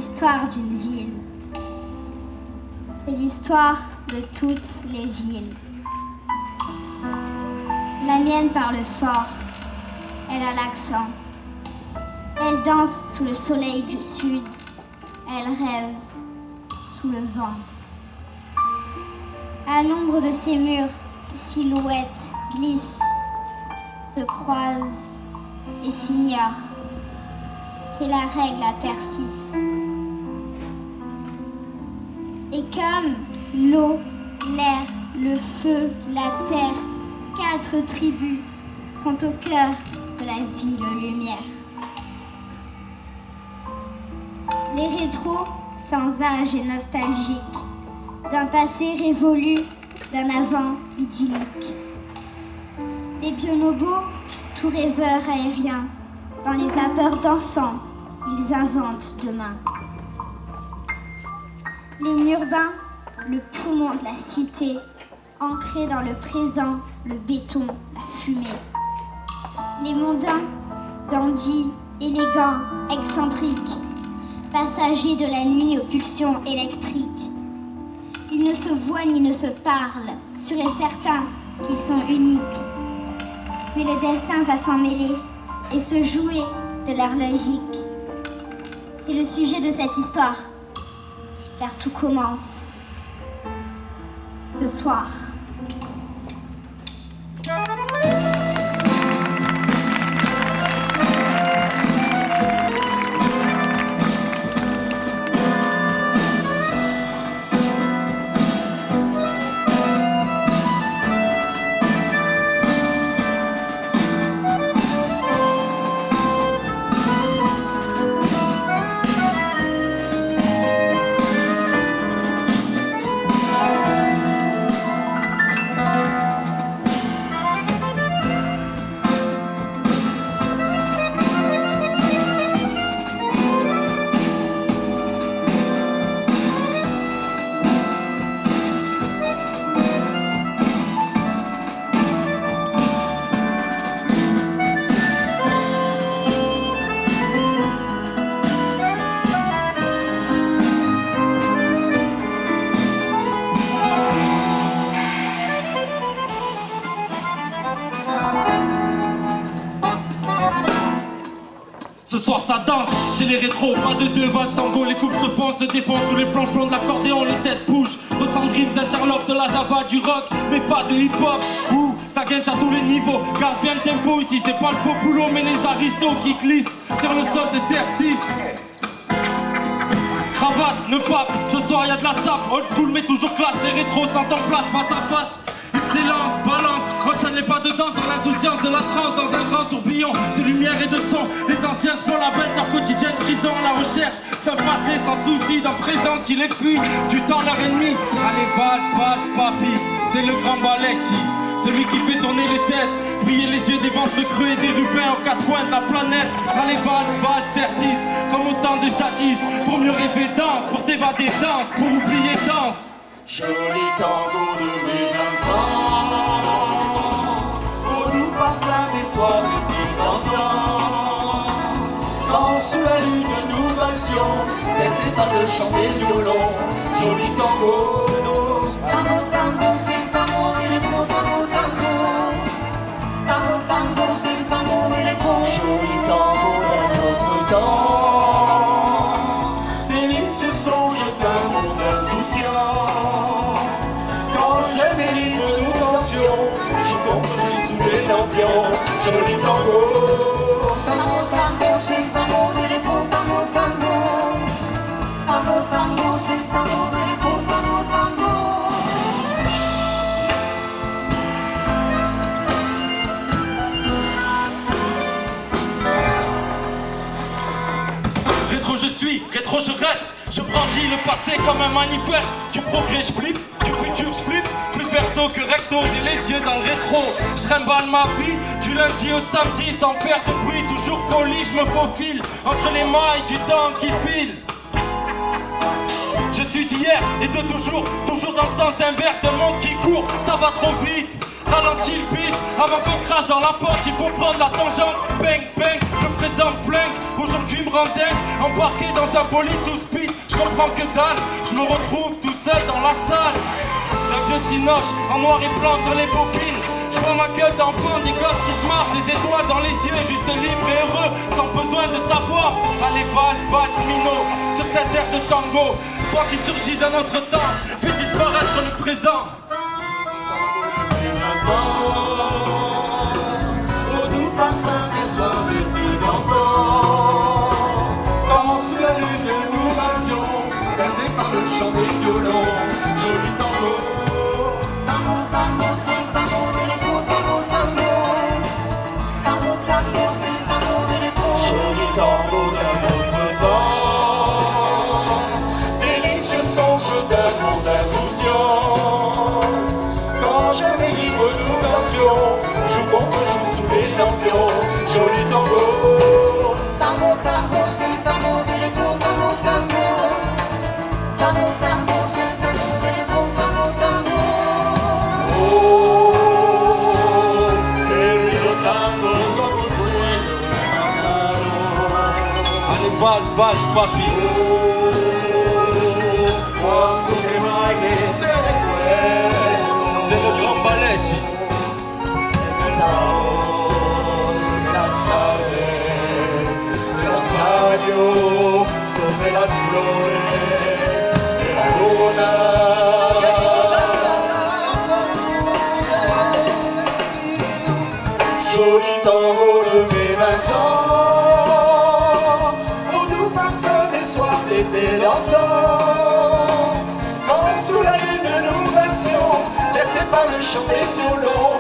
l'histoire d'une ville. C'est l'histoire de toutes les villes. La mienne parle fort, elle a l'accent. Elle danse sous le soleil du sud, elle rêve sous le vent. À l'ombre de ces murs, les silhouettes glissent, se croisent et s'ignorent. C'est la règle à Terre 6. Et comme l'eau, l'air, le feu, la terre, 4 tribus sont au cœur de la ville lumière. Les rétros sans âge et nostalgiques, d'un passé révolu, d'un avant idyllique. Les bonobos, tout rêveurs aériens, dans les vapeurs dansant, ils inventent demain. Les urbains, le poumon de la cité, ancré dans le présent, le béton, la fumée. Les mondains, dandys, élégants, excentriques, passagers de la nuit aux pulsions électriques. Ils ne se voient ni ne se parlent, sûrs et certains qu'ils sont uniques. Mais le destin va s'en mêler et se jouer de leur logique. C'est le sujet de cette histoire, car tout commence ce soir. Ce soir ça danse, chez les rétros, pas de deux valses tango, les coupes se font, se défendent sous les flancs de l'accordéon, les têtes bougent. Au centre-rives interlopes de la java, du rock, mais pas de hip-hop. Ouh, ça gagne à tous les niveaux, garde bien le tempo ici, c'est pas le populo, mais les aristos qui glissent sur le sol de Terre 6. Cravate, ne pape, ce soir y'a de la sape, old school mais toujours classe, les rétros sentent en place, face à face. Ils s'élancent, balancent, enchaînent les pas de danse dans l'insouciance de la transe, dans un grand tourbillon de lumière et de son. Les anciens se font la bête, leur quotidienne prison à la recherche d'un passé sans souci, d'un présent qui les fuit, du temps leur ennemi. Allez, valse, valse, papy, c'est le grand Baletti, celui qui fait tourner les têtes, briller les yeux des ventres creux et des rubins aux 4 coins de la planète. Allez, valse, valse, Terre 6, comme au temps de jadis, pour mieux rêver danse, pour t'évader danse, pour oublier danse. Joli tango de mes 20 ans, au doux parfum des soirées d'antan. Quand sous la lune nous valsions, laissez pas de chanter le violon. Joli tango, tango, tango, c'est le tango électro, tango, tango. Tango, tango, c'est le tango électro. Joli tango d'un autre temps, délicieux songe d'un monde insouciant. Joli tango, tango, tango, c'est le tango d'électro, tango, tango. Tango, tango, c'est le tango d'électro, tango, tango. Rétro je suis, rétro je reste, je brandis le passé comme un manifeste. Du progrès je flippe, du futur je flippe. Plus perso que recto, j'ai les yeux dans le rétro. Je trimballe ma vie du lundi au samedi sans faire de bruit. Toujours poli, je me faufile entre les mailles du temps qui file. Je suis d'hier et de toujours, toujours dans le sens inverse d'un monde qui court, ça va trop vite. Ralentis le beat, avant qu'on se crache dans la porte, il faut prendre la tangente. Bang, bang, le présent flingue, aujourd'hui me rend dingue. Embarqué dans un bolide tout speed, comprends que dalle. Je me retrouve tout seul dans la salle d'un vieux cinoche en noir et blanc sur les bobines. Je vois ma gueule d'enfant, des gosses qui se marrent, des étoiles dans les yeux, juste libre et heureux, sans besoin de savoir. Allez, valse, minot, sur cette terre de tango. Toi qui surgis d'un autre temps, fais disparaître le présent. Au doux parfum des soirs d'été d'antan, quand sous la lune nous marchions, bercés par le chant des violons, joli tango. Tango, tango, c'est tango de l'écho, tango, tango. Tango, tango, c'est tango de l'écho. Joli tango d'un autre temps, délicieux songe d'un monde insouciant. Quand je mes livres nous dansions, joue contre joue sous les lampions, joli tango. Tango, tango, c'est tango de l'écho, tango, tango. Tango, tango, c'est tango de l'écho, tango, tango. Oh, querido tango, como sueño pasado. Allez, valse, papi. Cuando me baile te recuerdo. C'est le grand ballet, G. Las tardes de otoño sobre las flores de la luna. Joli tango de mes 20 ans, au doux parfum des soirs d'été d'antan. Quand sous la lune nous versions, bercés par le chant des violons,